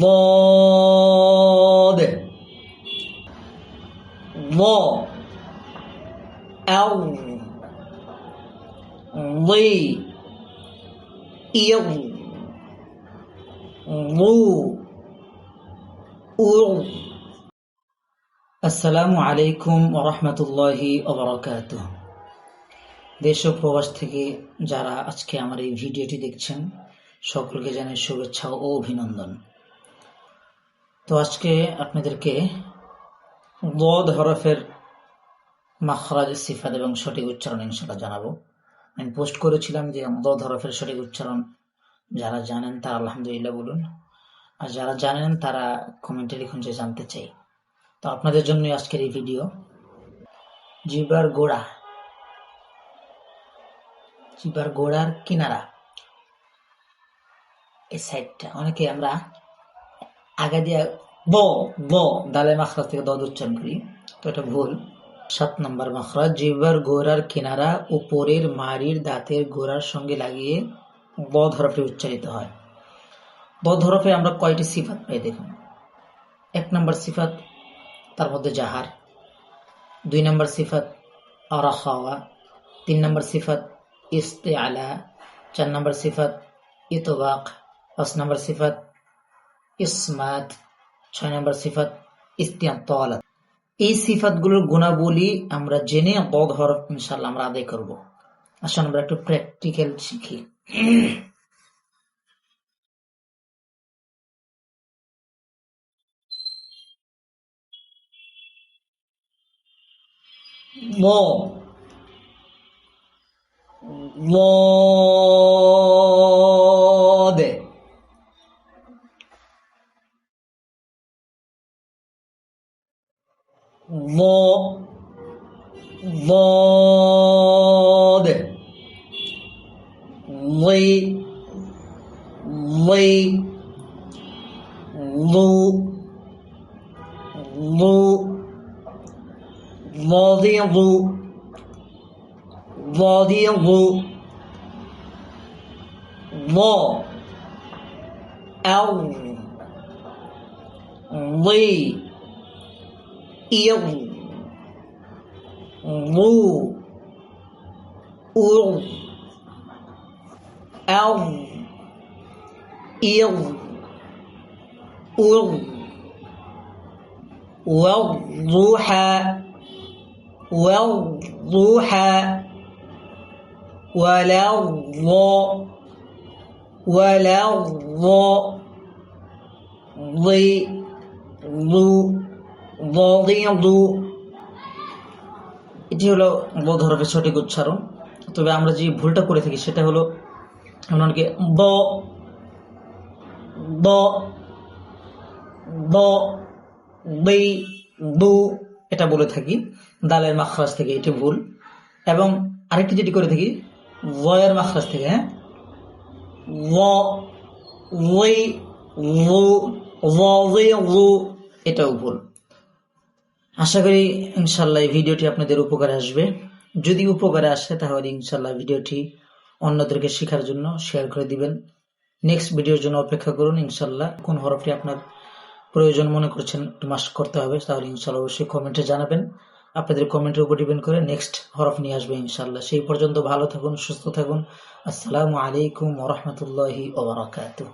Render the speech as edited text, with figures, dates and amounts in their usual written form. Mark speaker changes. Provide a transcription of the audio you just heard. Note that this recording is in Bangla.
Speaker 1: ضاد ضا أو ضي إض ضو أو। আসসালামু আলাইকুম ওয়া রাহমাতুল্লাহি ওয়া বারাকাতুহু। দেশ ও প্রবাস থেকে যারা আজকে আমার এই ভিডিওটি দেখছেন সকলকে জানাই শুভেচ্ছা ও অভিনন্দন। তো আজকে আপনাদেরকে ضاد হরফের মাখরাজ, সিফাত এবং সঠিক উচ্চারণ ইনশাআল্লাহ জানাবো। আমি পোস্ট করেছিলাম যে ضاد হরফের সঠিক উচ্চারণ যারা জানেন তারা আলহামদুলিল্লাহ বলুন, আর যারা জানেন তারা কমেন্টে লিখুন যে জানতে চাই। তো আপনাদের জন্য আজকের এই ভিডিও। জিহ্বার গোড়া, জিহ্বার গোড়ার কিনারা, এই সাইডটা অনেকে আমরা আগে দিয়ে ব ব দালে মাখরাজ থেকে দ উচ্চারণ করি, তো এটা ভুল। 7 নম্বর মাখরাজ, জিহ্বার গোড়ার কিনারা উপরের মাড়ির দাঁতের গোড়ার সঙ্গে লাগিয়ে ব হরফে উচ্চারিত হয়। ব হরফে আমরা কয়টি সিফাত পাই দেখুন। 1 নম্বর সিফাত তার মধ্যে জাহার, 2 নম্বর সিফাত আরাখাওয়া, 3 নম্বর সিফাত ইস্তিআলা, 4 নম্বর সিফাত ইতবাক, 5 নম্বর সিফাত ইসমাত, 6 নম্বর সিফাত ইস্তিয়াতালাত। এই সিফাতগুলোর গুণাবলী আমরা জেনে ضاد হরফ ইনশাআল্লাহ আমরা আদায় করব। আসলে আমরা একটু প্র্যাকটিক্যাল শিখি। ম ضاد ضاد ضي ضي ضو ضو ضاضيض ضاضيض ضا أو ضي إض ضو أو أو إض أض والضحى والضحى ولظ ولظ ضي ضو ضاضيض। এটি হলো ضاد হরফের সঠিক উচ্চারণ। তবে আমরা যে ভুলটা করে থাকি সেটা হলো আমরা অনেকে ব ব ব বি দু এটা বলে থাকি দালের মাখরাজ থেকে, এটি ভুল। এবং আরেকটি যেটি করে থাকি ওয়ের মাখরাজ থেকে, হ্যাঁ, এটাও ভুল। আশা করি ইনশাল্লাহ এই ভিডিওটি আপনাদের উপকারে আসবে। যদি উপকারে আসে তাহলে ইনশাল্লাহ ভিডিওটি অন্যদেরকে শেখার জন্য শেয়ার করে দিবেন। নেক্সট ভিডিওর জন্য অপেক্ষা করুন। ইনশাল্লাহ কোন হরফটি আপনার প্রয়োজন মনে করছেন মাস্ক করতে হবে তাহলে ইনশাল্লাহ অবশ্যই কমেন্টে জানাবেন। আপনাদের কমেন্টের উপর ডিপেন্ড করে নেক্সট হরফ নিয়ে আসবে ইনশাল্লাহ। সেই পর্যন্ত ভালো থাকুন, সুস্থ থাকুন। আসসালামু আলাইকুম ওয়া রাহমাতুল্লাহি ওয়া বারাকাতুহু।